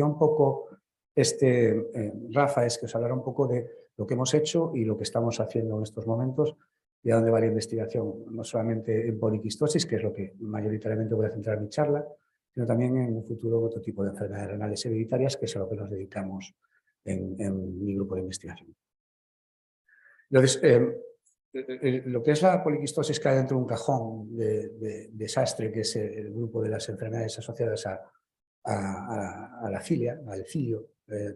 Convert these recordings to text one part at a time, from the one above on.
un poco Rafa, es que os hablará un poco de lo que hemos hecho y lo que estamos haciendo en estos momentos y a dónde va la investigación, no solamente en poliquistosis, que es lo que mayoritariamente voy a centrar mi charla, sino también en un futuro otro tipo de enfermedades renales hereditarias, que es a lo que nos dedicamos en mi grupo de investigación. Entonces, lo que es la poliquistosis cae dentro de un cajón de desastre, que es el grupo de las enfermedades asociadas a la filia, al filio,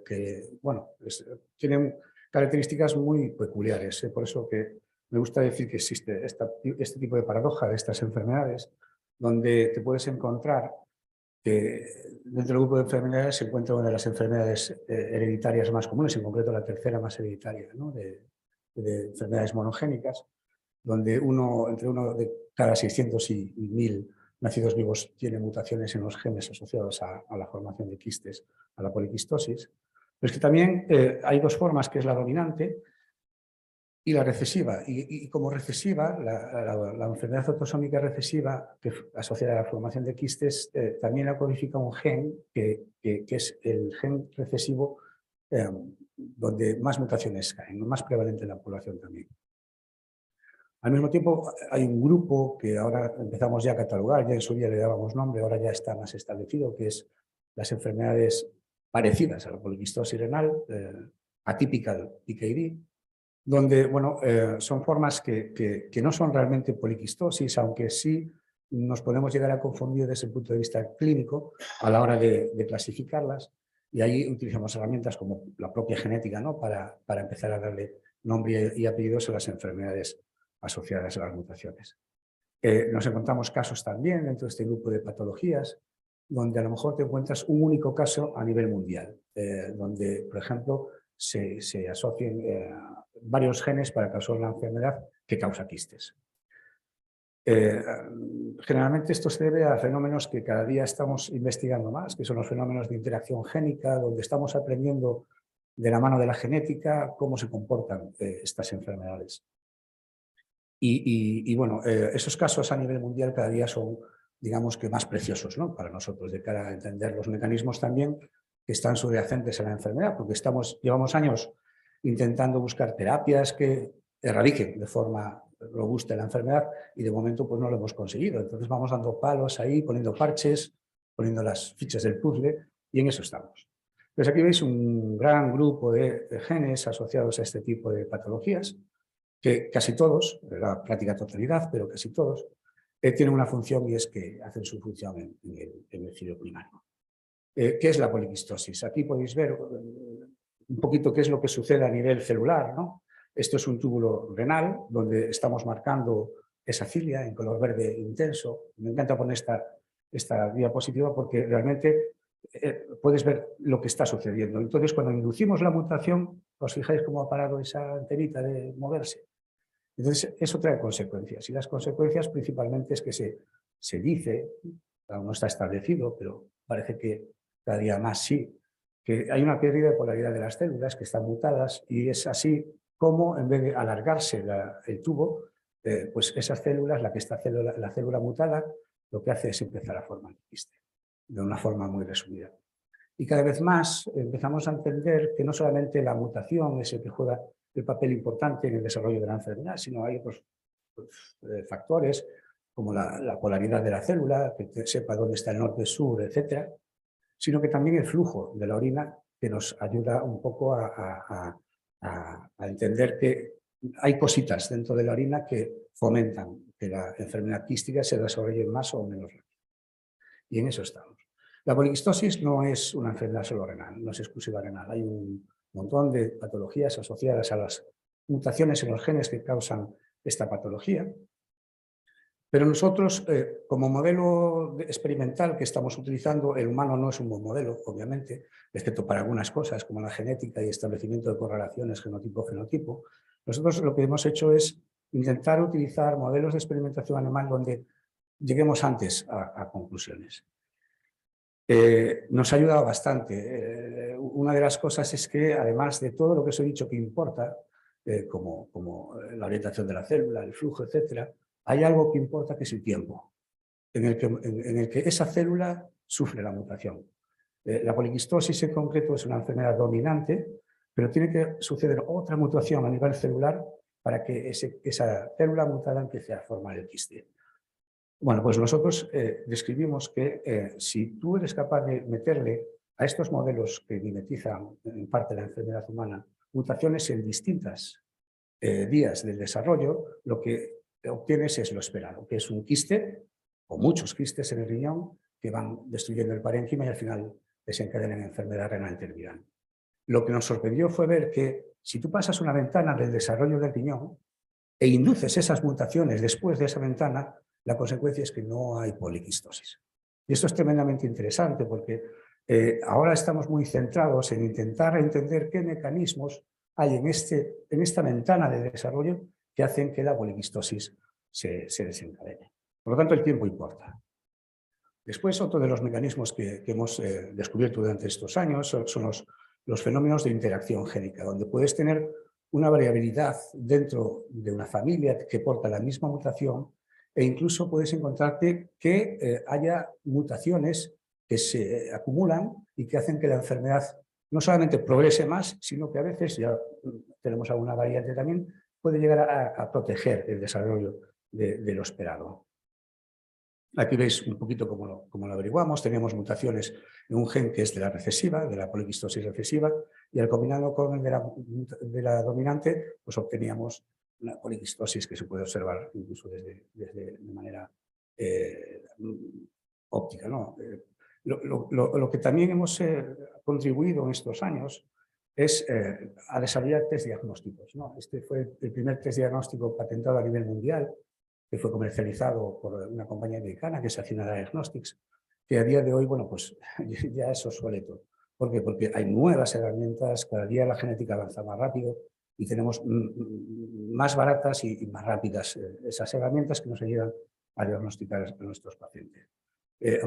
que, bueno, tienen características muy peculiares. Por eso que me gusta decir que existe este tipo de paradoja de estas enfermedades, donde te puedes encontrar que dentro del grupo de enfermedades se encuentra una de las enfermedades hereditarias más comunes, en concreto la tercera más hereditaria, ¿no? de enfermedades monogénicas, donde entre uno de cada 600 y 1000 nacidos vivos tiene mutaciones en los genes asociados a la formación de quistes, a la poliquistosis. Pero es que también hay dos formas, que es la dominante y la recesiva. Y como recesiva, la enfermedad autosómica recesiva, que asociada a la formación de quistes, también la codifica un gen que es el gen recesivo, donde más mutaciones caen, más prevalente en la población también. Al mismo tiempo, hay un grupo que ahora empezamos ya a catalogar, ya en su día le dábamos nombre, ahora ya está más establecido, que es las enfermedades parecidas a la poliquistosis renal, atypical PKD, donde bueno, son formas que no son realmente poliquistosis, aunque sí nos podemos llegar a confundir desde el punto de vista clínico a la hora de clasificarlas, y ahí utilizamos herramientas como la propia genética, ¿no? para empezar a darle nombre y apellidos a las enfermedades asociadas a las mutaciones. Nos encontramos casos también dentro de este grupo de patologías donde a lo mejor te encuentras un único caso a nivel mundial, donde, por ejemplo, se asocien varios genes para causar una enfermedad que causa quistes. Generalmente esto se debe a fenómenos que cada día estamos investigando más, que son los fenómenos de interacción génica, donde estamos aprendiendo de la mano de la genética cómo se comportan estas enfermedades. Y bueno, esos casos a nivel mundial cada día son, digamos que, más preciosos, ¿no? Para nosotros, de cara a entender los mecanismos también que están subyacentes a la enfermedad, porque llevamos años intentando buscar terapias que erradiquen de forma robusta la enfermedad y de momento pues no lo hemos conseguido. Entonces vamos dando palos ahí, poniendo parches, poniendo las fichas del puzzle, y en eso estamos. Entonces aquí veis un gran grupo de genes asociados a este tipo de patologías, que casi todos, la práctica totalidad, pero casi todos, tienen una función, y es que hacen su función en el filio primario. ¿Qué es la poliquistosis? Aquí podéis ver un poquito qué es lo que sucede a nivel celular, ¿no? Esto es un túbulo renal donde estamos marcando esa cilia en color verde intenso. Me encanta poner esta diapositiva porque realmente puedes ver lo que está sucediendo. Entonces, cuando inducimos la mutación, os fijáis cómo ha parado esa antenita de moverse. Entonces, eso trae consecuencias, y las consecuencias principalmente es que se dice, aún no está establecido, pero parece que cada día más sí, que hay una pérdida de polaridad de las células que están mutadas, y es así como, en vez de alargarse el tubo, pues esas células, la célula mutada, lo que hace es empezar a formar quiste, de una forma muy resumida. Y cada vez más empezamos a entender que no solamente la mutación es el que juega el papel importante en el desarrollo de la enfermedad, sino hay otros factores como la polaridad de la célula, que sepa dónde está el norte-sur, etcétera, sino que también el flujo de la orina, que nos ayuda un poco a entender que hay cositas dentro de la orina que fomentan que la enfermedad quística se desarrolle más o menos rápido. Y en eso estamos. La poliquistosis no es una enfermedad solo renal, no es exclusiva renal. Hay un montón de patologías asociadas a las mutaciones en los genes que causan esta patología. Pero nosotros, como modelo experimental que estamos utilizando, el humano no es un buen modelo, obviamente, excepto para algunas cosas, como la genética y establecimiento de correlaciones genotipo-fenotipo. Nosotros lo que hemos hecho es intentar utilizar modelos de experimentación animal donde lleguemos antes a conclusiones. Nos ha ayudado bastante. Una de las cosas es que, además de todo lo que os he dicho que importa, como la orientación de la célula, el flujo, etcétera, hay algo que importa, que es el tiempo en el que esa célula sufre la mutación. La poliquistosis en concreto es una enfermedad dominante, pero tiene que suceder otra mutación a nivel celular para que esa célula mutada empiece a formar el quiste. Bueno, pues nosotros describimos que si tú eres capaz de meterle a estos modelos que mimetizan en parte la enfermedad humana mutaciones en distintas días del desarrollo, lo que obtienes es lo esperado, que es un quiste o muchos quistes en el riñón que van destruyendo el parénquima y al final desencadenan en enfermedad renal terminal. Lo que nos sorprendió fue ver que si tú pasas una ventana del desarrollo del riñón e induces esas mutaciones después de esa ventana, la consecuencia es que no hay poliquistosis. Y esto es tremendamente interesante porque ahora estamos muy centrados en intentar entender qué mecanismos hay en esta ventana de desarrollo que hacen que la poliquistosis se desencadene. Por lo tanto, el tiempo importa. Después, otro de los mecanismos que hemos descubierto durante estos años son los fenómenos de interacción génica, donde puedes tener una variabilidad dentro de una familia que porta la misma mutación e incluso puedes encontrarte que haya mutaciones que se acumulan y que hacen que la enfermedad no solamente progrese más, sino que a veces, ya tenemos alguna variante también, puede llegar a proteger el desarrollo de lo esperado. Aquí veis un poquito cómo lo averiguamos. Tenemos mutaciones en un gen que es de la recesiva, de la poliquistosis recesiva, y al combinarlo con el de la dominante, pues obteníamos una poliquistosis que se puede observar incluso de manera óptica, ¿no? Lo que también hemos contribuido en estos años es a desarrollar test diagnósticos, ¿no? Este fue el primer test diagnóstico patentado a nivel mundial, que fue comercializado por una compañía americana que es Athena Diagnostics, que a día de hoy, bueno, pues ya es obsoleto. ¿Por qué? Porque hay nuevas herramientas, cada día la genética avanza más rápido y tenemos más baratas y más rápidas esas herramientas que nos ayudan a diagnosticar a nuestros pacientes.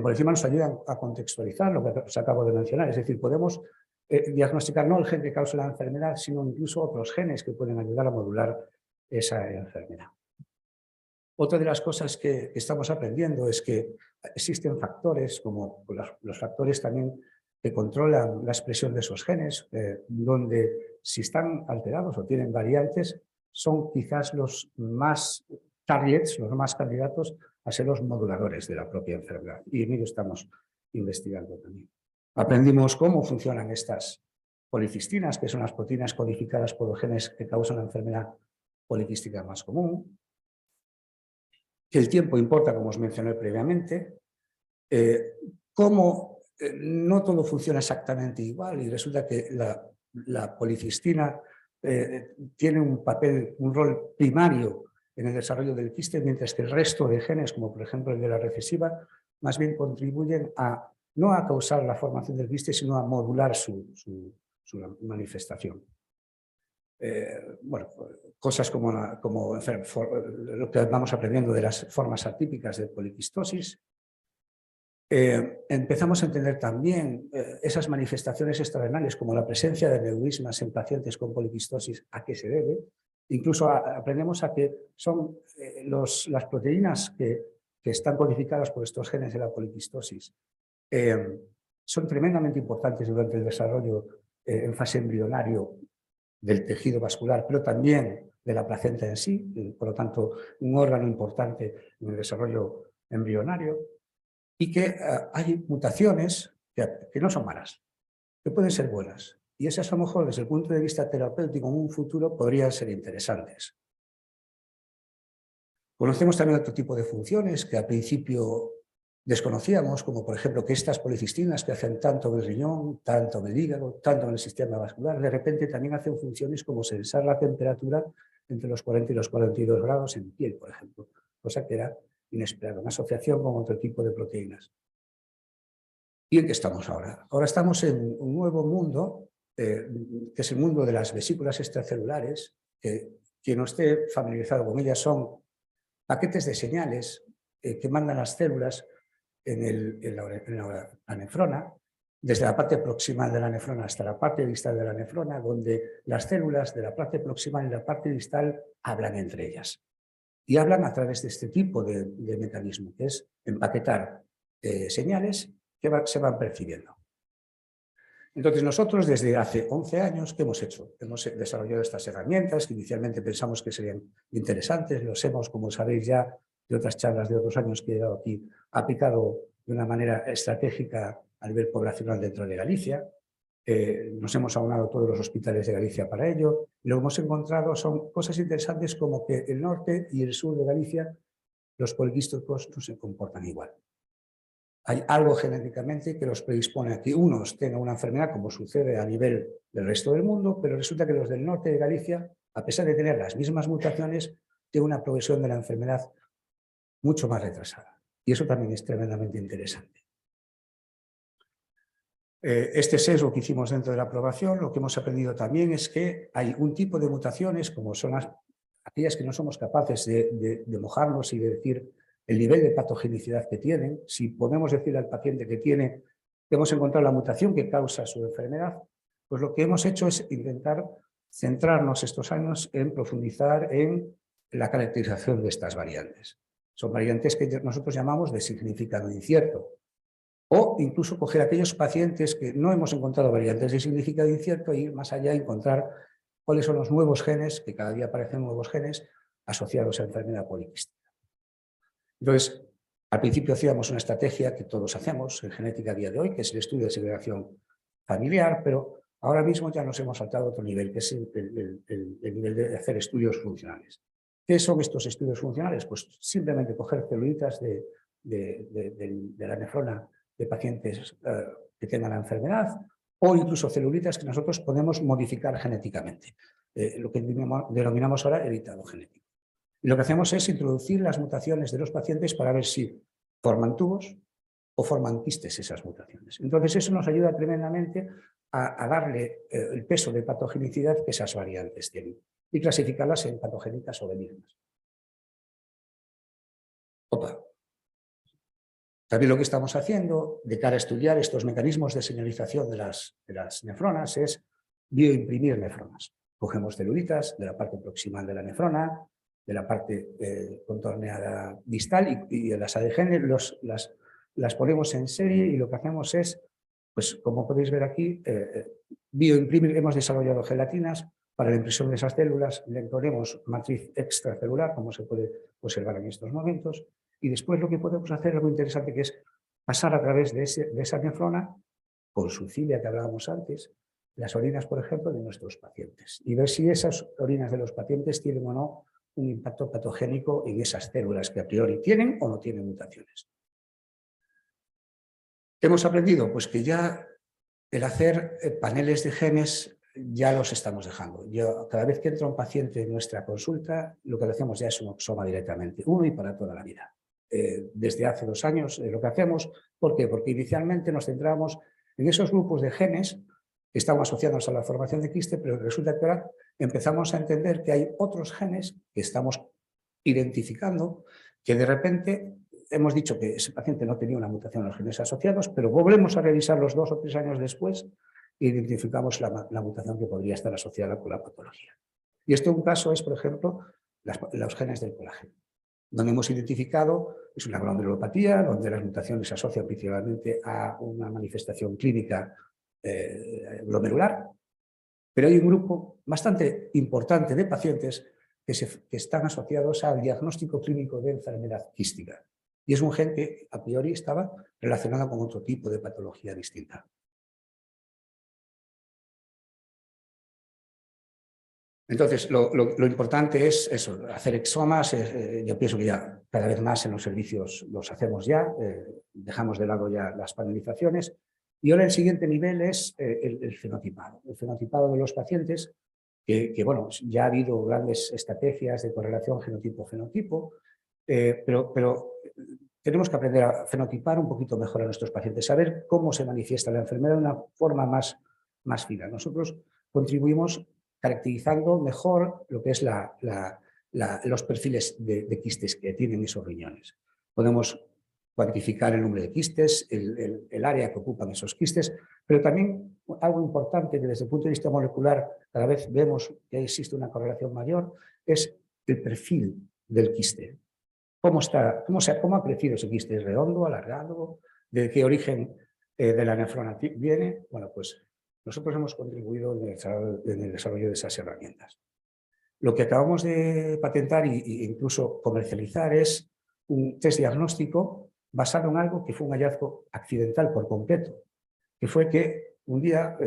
Por encima nos ayudan a contextualizar lo que os acabo de mencionar, es decir, podemos diagnosticar no el gen que causa la enfermedad, sino incluso otros genes que pueden ayudar a modular esa enfermedad. Otra de las cosas que estamos aprendiendo es que existen factores, como los factores también que controlan la expresión de esos genes, donde si están alterados o tienen variantes, son quizás los más targets, los más candidatos a ser los moduladores de la propia enfermedad. Y en ello estamos investigando también. Aprendimos cómo funcionan estas policistinas, que son las proteínas codificadas por los genes que causan la enfermedad poliquística más común, que el tiempo importa, como os mencioné previamente, cómo no todo funciona exactamente igual y resulta que la policistina tiene un rol primario en el desarrollo del quiste, mientras que el resto de genes, como por ejemplo el de la recesiva, más bien contribuyen no a causar la formación del quiste, sino a modular su manifestación. Bueno, cosas como lo que vamos aprendiendo de las formas atípicas de poliquistosis. Empezamos a entender también esas manifestaciones extrarenales como la presencia de neurismas en pacientes con poliquistosis, a qué se debe. Incluso aprendemos a que son las proteínas que están codificadas por estos genes de la poliquistosis. Son tremendamente importantes durante el desarrollo en fase embrionario del tejido vascular, pero también de la placenta en sí, por lo tanto, un órgano importante en el desarrollo embrionario, y que hay mutaciones que no son malas, que pueden ser buenas, y esas a lo mejor desde el punto de vista terapéutico en un futuro podrían ser interesantes. Conocemos también otro tipo de funciones que al principio desconocíamos, como por ejemplo que estas policistinas que hacen tanto en el riñón, tanto en el hígado, tanto en el sistema vascular, de repente también hacen funciones como sensar la temperatura entre los 40 y los 42 grados en piel, por ejemplo, cosa que era inesperada, una asociación con otro tipo de proteínas. ¿Y en qué estamos ahora? Ahora estamos en un nuevo mundo, que es el mundo de las vesículas extracelulares, que quien no esté familiarizado con ellas son paquetes de señales que mandan las células en la nefrona, desde la parte proximal de la nefrona hasta la parte distal de la nefrona, donde las células de la parte proximal y la parte distal hablan entre ellas. Y hablan a través de este tipo de mecanismo, que es empaquetar señales que se van percibiendo. Entonces nosotros desde hace 11 años, ¿qué hemos hecho? Hemos desarrollado estas herramientas que inicialmente pensamos que serían interesantes, los hemos, como sabéis ya, de otras charlas de otros años que he dado aquí, aplicado de una manera estratégica a nivel poblacional dentro de Galicia. Nos hemos aunado todos los hospitales de Galicia para ello, y lo que hemos encontrado son cosas interesantes como que el norte y el sur de Galicia, los poliquísticos no se comportan igual. Hay algo genéticamente que los predispone a que unos tengan una enfermedad, como sucede a nivel del resto del mundo, pero resulta que los del norte de Galicia, a pesar de tener las mismas mutaciones, tienen una progresión de la enfermedad mucho más retrasada. Y eso también es tremendamente interesante. Este sesgo que hicimos dentro de la aprobación, lo que hemos aprendido también es que hay un tipo de mutaciones, como son aquellas que no somos capaces de mojarnos y de decir el nivel de patogenicidad que tienen. Si podemos decirle al paciente que hemos encontrado la mutación que causa su enfermedad, pues lo que hemos hecho es intentar centrarnos estos años en profundizar en la caracterización de estas variantes. Son variantes que nosotros llamamos de significado incierto. O incluso coger aquellos pacientes que no hemos encontrado variantes de significado incierto e ir más allá a encontrar cuáles son los nuevos genes, que cada día aparecen nuevos genes asociados a enfermedad poliquística. Entonces, al principio hacíamos una estrategia que todos hacemos en genética a día de hoy, que es el estudio de segregación familiar, pero ahora mismo ya nos hemos saltado a otro nivel, que es el nivel de hacer estudios funcionales. ¿Qué son estos estudios funcionales? Pues simplemente coger celulitas de la nefrona de pacientes que tengan la enfermedad o incluso celulitas que nosotros podemos modificar genéticamente, lo que denominamos ahora editado genético. Y lo que hacemos es introducir las mutaciones de los pacientes para ver si forman tubos o forman quistes esas mutaciones. Entonces eso nos ayuda tremendamente a darle el peso de patogenicidad que esas variantes tienen y clasificarlas en patogénicas o benignas. También lo que estamos haciendo de cara a estudiar estos mecanismos de señalización de las nefronas es bioimprimir nefronas. Cogemos celulitas de la parte proximal de la nefrona, de la parte contorneada distal y de las ADGN las ponemos en serie y lo que hacemos es, pues como podéis ver aquí, bioimprimir. Hemos desarrollado gelatinas para la impresión de esas células, le ponemos matriz extracelular, como se puede observar en estos momentos. Y después lo que podemos hacer es muy interesante, que es pasar a través de esa nefrona, con su cilia que hablábamos antes, las orinas, por ejemplo, de nuestros pacientes. Y ver si esas orinas de los pacientes tienen o no un impacto patogénico en esas células que a priori tienen o no tienen mutaciones. ¿Hemos aprendido? Pues que ya el hacer paneles de genes ya los estamos dejando. Cada vez que entra un paciente en nuestra consulta, lo que le hacemos ya es un oxoma directamente, uno y para toda la vida. Desde hace 2 años lo que hacemos. ¿Por qué? Porque inicialmente nos centramos en esos grupos de genes que están asociados a la formación de quiste, pero resulta que ahora empezamos a entender que hay otros genes que estamos identificando que de repente hemos dicho que ese paciente no tenía una mutación en los genes asociados, pero volvemos a revisarlos 2 o 3 años después e identificamos la mutación que podría estar asociada con la patología. Y esto un caso es, por ejemplo, los genes del colágeno, donde hemos identificado, es una glandulopatía, donde las mutaciones se asocian principalmente a una manifestación clínica glomerular, pero hay un grupo bastante importante de pacientes que están asociados al diagnóstico clínico de enfermedad quística. Y es un gen que a priori estaba relacionado con otro tipo de patología distinta. Entonces, lo importante es eso, hacer exomas. Yo pienso que ya cada vez más en los servicios los hacemos ya, dejamos de lado ya las panelizaciones. Y ahora el siguiente nivel es el fenotipado. El fenotipado de los pacientes, que bueno, ya ha habido grandes estrategias de correlación genotipo-fenotipo, pero tenemos que aprender a fenotipar un poquito mejor a nuestros pacientes, saber cómo se manifiesta la enfermedad de una forma más fina. Nosotros contribuimos caracterizando mejor lo que es los perfiles de quistes que tienen esos riñones. Podemos cuantificar el número de quistes, el área que ocupan esos quistes, pero también algo importante que desde el punto de vista molecular cada vez vemos que existe una correlación mayor, es el perfil del quiste. ¿Cómo ha crecido ese quiste? ¿Es redondo, alargado? ¿De qué origen de la nefrona viene? Bueno, pues nosotros hemos contribuido en el desarrollo de esas herramientas. Lo que acabamos de patentar e incluso comercializar es un test diagnóstico basado en algo que fue un hallazgo accidental por completo, que fue que un día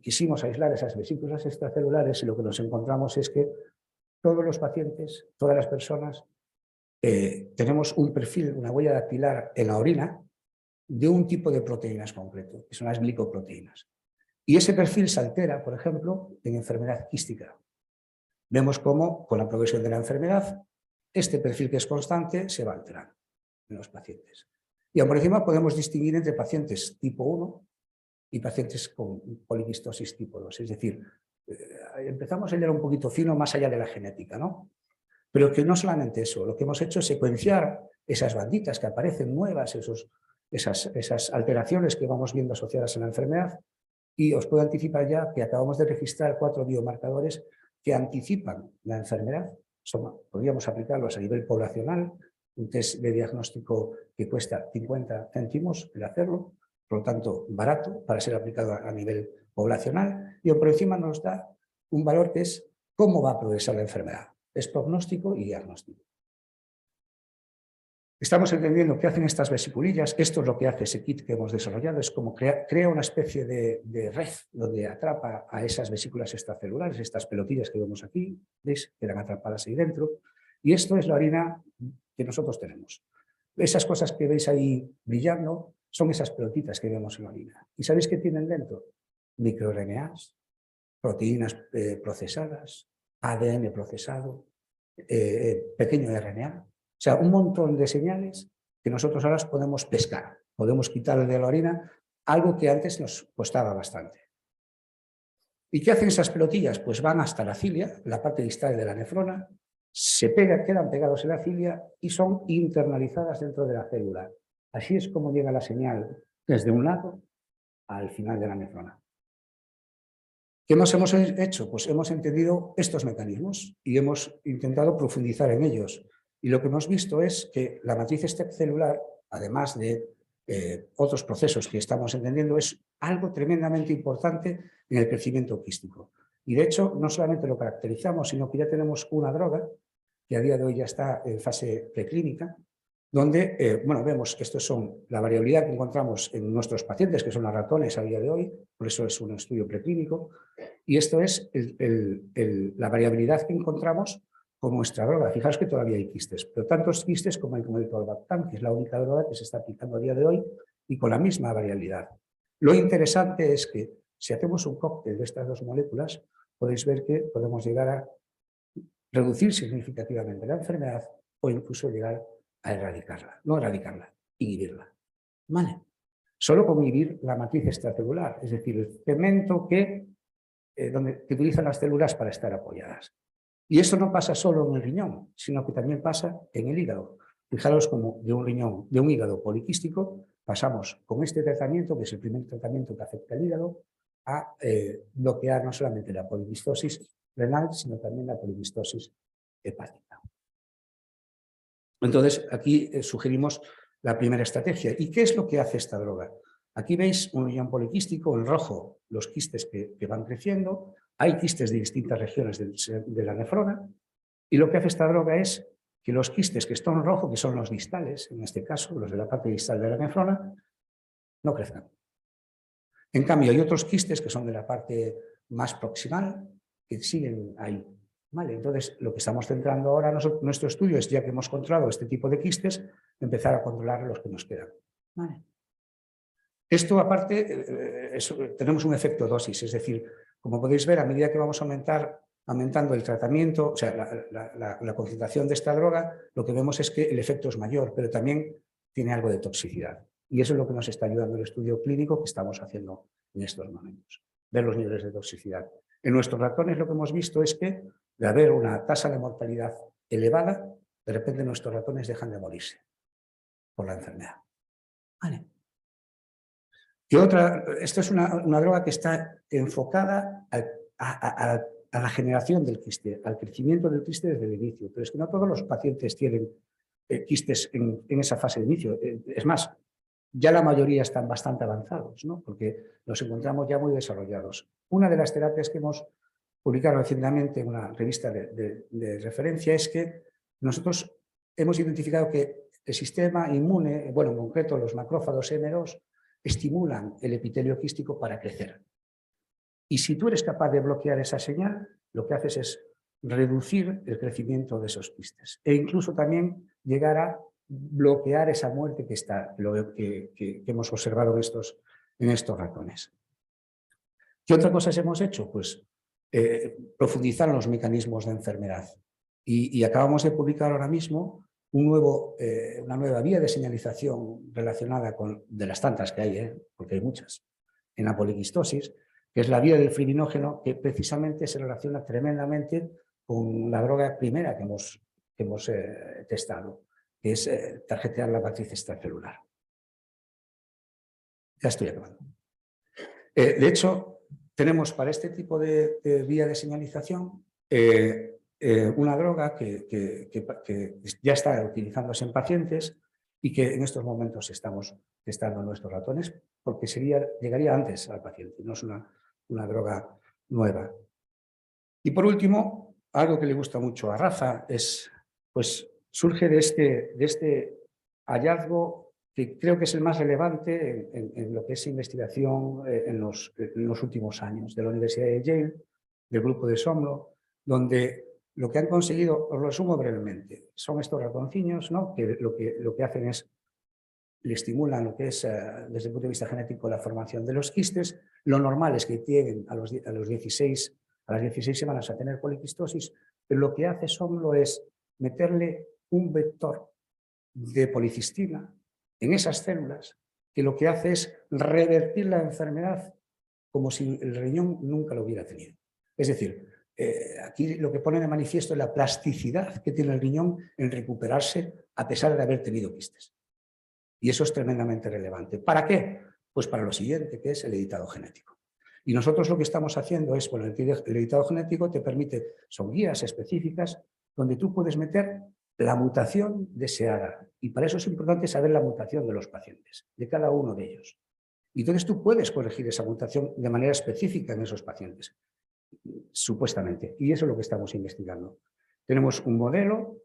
quisimos aislar esas vesículas extracelulares y lo que nos encontramos es que todos los pacientes, todas las personas, tenemos un perfil, una huella dactilar en la orina de un tipo de proteínas concreto, que son las glicoproteínas. Y ese perfil se altera, por ejemplo, en enfermedad quística. Vemos cómo, con la progresión de la enfermedad, este perfil que es constante se va alterando en los pacientes. Y aún por encima podemos distinguir entre pacientes tipo 1 y pacientes con poliquistosis tipo 2. Es decir, empezamos a ir un poquito fino más allá de la genética, ¿no? Pero que no solamente eso, lo que hemos hecho es secuenciar esas banditas que aparecen nuevas, esas alteraciones que vamos viendo asociadas a la enfermedad, y os puedo anticipar ya que acabamos de registrar 4 biomarcadores que anticipan la enfermedad. Podríamos aplicarlos a nivel poblacional, un test de diagnóstico que cuesta 50 céntimos el hacerlo, por lo tanto barato para ser aplicado a nivel poblacional, y por encima nos da un valor que es cómo va a progresar la enfermedad. Es prognóstico y diagnóstico. Estamos entendiendo qué hacen estas vesiculillas. Esto es lo que hace ese kit que hemos desarrollado. Es como crea una especie de red donde atrapa a esas vesículas extracelulares, estas pelotillas que vemos aquí, ¿veis? Quedan atrapadas ahí dentro. Y esto es la orina que nosotros tenemos. Esas cosas que veis ahí brillando son esas pelotitas que vemos en la orina. ¿Y sabéis qué tienen dentro? MicroRNAs, proteínas procesadas, ADN procesado, pequeño RNA. O sea, un montón de señales que nosotros ahora podemos pescar, podemos quitarle de la orina algo que antes nos costaba bastante. ¿Y qué hacen esas pelotillas? Pues van hasta la cilia, la parte distal de la nefrona, quedan pegados en la cilia y son internalizadas dentro de la célula. Así es como llega la señal desde un lado al final de la nefrona. ¿Qué más hemos hecho? Pues hemos entendido estos mecanismos y hemos intentado profundizar en ellos. Y lo que hemos visto es que la matriz extracelular, además de otros procesos que estamos entendiendo, es algo tremendamente importante en el crecimiento quístico. Y de hecho, no solamente lo caracterizamos, sino que ya tenemos una droga que a día de hoy ya está en fase preclínica, donde vemos que estos son la variabilidad que encontramos en nuestros pacientes, que son los ratones a día de hoy, por eso es un estudio preclínico, y esto es la variabilidad que encontramos con nuestra droga. Fijaos que todavía hay quistes, pero tantos quistes como el tolvaptan, que es la única droga que se está aplicando a día de hoy y con la misma variabilidad. Lo interesante es que si hacemos un cóctel de estas dos moléculas, podéis ver que podemos llegar a reducir significativamente la enfermedad o incluso llegar a erradicarla, no erradicarla, inhibirla. ¿Vale? Solo con inhibir la matriz extracelular, es decir, el cemento que utilizan las células para estar apoyadas. Y esto no pasa solo en el riñón, sino que también pasa en el hígado. Fijaros como de un hígado poliquístico, pasamos con este tratamiento, que es el primer tratamiento que afecta al hígado, a bloquear no solamente la poliquistosis renal, sino también la poliquistosis hepática. Entonces, aquí sugerimos la primera estrategia. ¿Y qué es lo que hace esta droga? Aquí veis un riñón poliquístico, en rojo los quistes que van creciendo, hay quistes de distintas regiones de la nefrona, y lo que hace esta droga es que los quistes que están en rojo, que son los distales, en este caso los de la parte distal de la nefrona, no crezcan. En cambio, hay otros quistes que son de la parte más proximal que siguen ahí. ¿Vale? Entonces, lo que estamos centrando ahora nuestro estudio es, ya que hemos controlado este tipo de quistes, empezar a controlar los que nos quedan. ¿Vale? Esto, aparte, tenemos un efecto dosis, es decir, como podéis ver, a medida que vamos aumentando el tratamiento, o sea, la concentración de esta droga, lo que vemos es que el efecto es mayor, pero también tiene algo de toxicidad. Y eso es lo que nos está ayudando el estudio clínico que estamos haciendo en estos momentos, ver los niveles de toxicidad. En nuestros ratones lo que hemos visto es que, de haber una tasa de mortalidad elevada, de repente nuestros ratones dejan de morirse por la enfermedad. Vale. Esto es una droga que está enfocada a la generación del quiste, al crecimiento del quiste desde el inicio, pero es que no todos los pacientes tienen quistes en esa fase de inicio. Es más, ya la mayoría están bastante avanzados, ¿no? Porque los encontramos ya muy desarrollados. Una de las terapias que hemos publicado recientemente en una revista de referencia es que nosotros hemos identificado que el sistema inmune, bueno, en concreto los macrófagos M2, estimulan el epitelio quístico para crecer. Y si tú eres capaz de bloquear esa señal, lo que haces es reducir el crecimiento de esos quistes e incluso también llegar a bloquear esa muerte que hemos observado en estos ratones. ¿Qué otra cosa hemos hecho? Pues profundizar en los mecanismos de enfermedad. Y acabamos de publicar ahora mismo una nueva vía de señalización relacionada de las tantas que hay, porque hay muchas, en la poliquistosis, que es la vía del fibrinógeno, que precisamente se relaciona tremendamente con la droga primera que hemos testado, que es tarjetear la matriz extracelular. Ya estoy acabando. De hecho, tenemos para este tipo de vía de señalización una droga que ya está utilizándose en pacientes y que en estos momentos estamos testando en nuestros ratones, porque llegaría antes al paciente, no es una droga nueva. Y por último, algo que le gusta mucho a Rafa pues surge de este hallazgo que creo que es el más relevante en lo que es investigación en los últimos años, de la Universidad de Yale, del grupo de Somlo, donde lo que han conseguido, os lo resumo brevemente, son estos ratoncillos, ¿no? Que lo que hacen es, le estimulan lo que es, desde el punto de vista genético, la formación de los quistes. Lo las 16 semanas a tener poliquistosis, pero lo que hace Somlo es meterle un vector de policistina en esas células, que lo que hace es revertir la enfermedad como si el riñón nunca lo hubiera tenido. Es decir, aquí lo que pone de manifiesto es la plasticidad que tiene el riñón en recuperarse a pesar de haber tenido quistes. Y eso es tremendamente relevante. ¿Para qué? Pues para lo siguiente, que es el editado genético. Y nosotros lo que estamos haciendo es, bueno, el editado genético te permite, son guías específicas donde tú puedes meter la mutación deseada. Y para eso es importante saber la mutación de los pacientes, de cada uno de ellos. Y entonces tú puedes corregir esa mutación de manera específica en esos pacientes, supuestamente. Y eso es lo que estamos investigando. Tenemos un modelo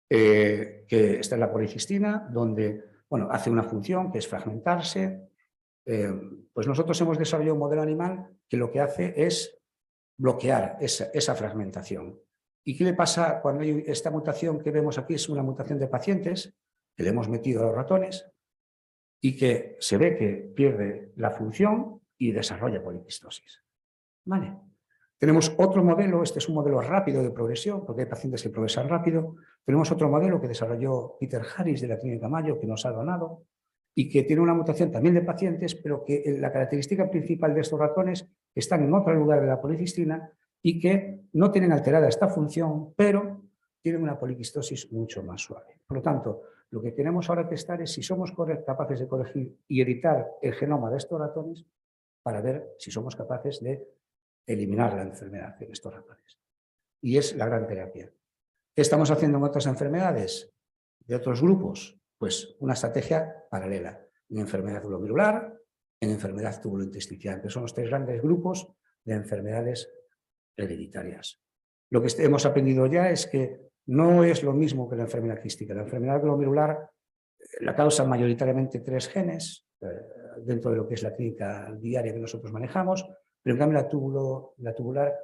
que está en la policistina, donde hace una función que es fragmentarse. Pues nosotros hemos desarrollado un modelo animal que lo que hace es bloquear esa fragmentación. ¿Y qué le pasa cuando hay esta mutación que vemos aquí? Es una mutación de pacientes que le hemos metido a los ratones y que se ve que pierde la función y desarrolla poliquistosis. ¿Vale? Tenemos otro modelo, este es un modelo rápido de progresión, porque hay pacientes que progresan rápido. Tenemos otro modelo que desarrolló Peter Harris de la Clínica Mayo, que nos ha donado, y que tiene una mutación también de pacientes, pero que la característica principal de estos ratones están en otro lugar de la policistina y que no tienen alterada esta función, pero tienen una poliquistosis mucho más suave. Por lo tanto, lo que queremos ahora testar es si somos capaces de corregir y editar el genoma de estos ratones para ver si somos capaces de eliminar la enfermedad en estos ratones. Y es la gran terapia. ¿Qué estamos haciendo en otras enfermedades de otros grupos? Pues una estrategia paralela, en enfermedad glomerular, en enfermedad tubulointestinal, que son los 3 grandes grupos de enfermedades hereditarias. Lo que hemos aprendido ya es que no es lo mismo que la enfermedad quística. La enfermedad glomerular la causan mayoritariamente 3 genes, dentro de lo que es la clínica diaria que nosotros manejamos, pero en cambio la tubular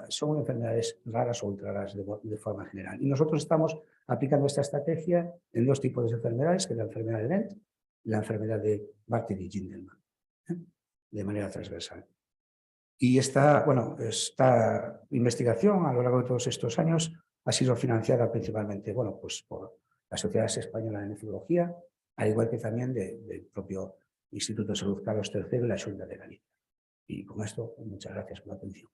son enfermedades raras o ultra raras de forma general. Y nosotros estamos aplicando esta estrategia en 2 tipos de enfermedades, que es la enfermedad de Lent y la enfermedad de Bardet-Gindelman, de manera transversal. Y esta investigación a lo largo de todos estos años ha sido financiada principalmente pues por la Sociedad Española de Nefrología, al igual que también del propio Instituto de Salud Carlos III y la Xunta de Galicia. Y con esto, muchas gracias por la atención.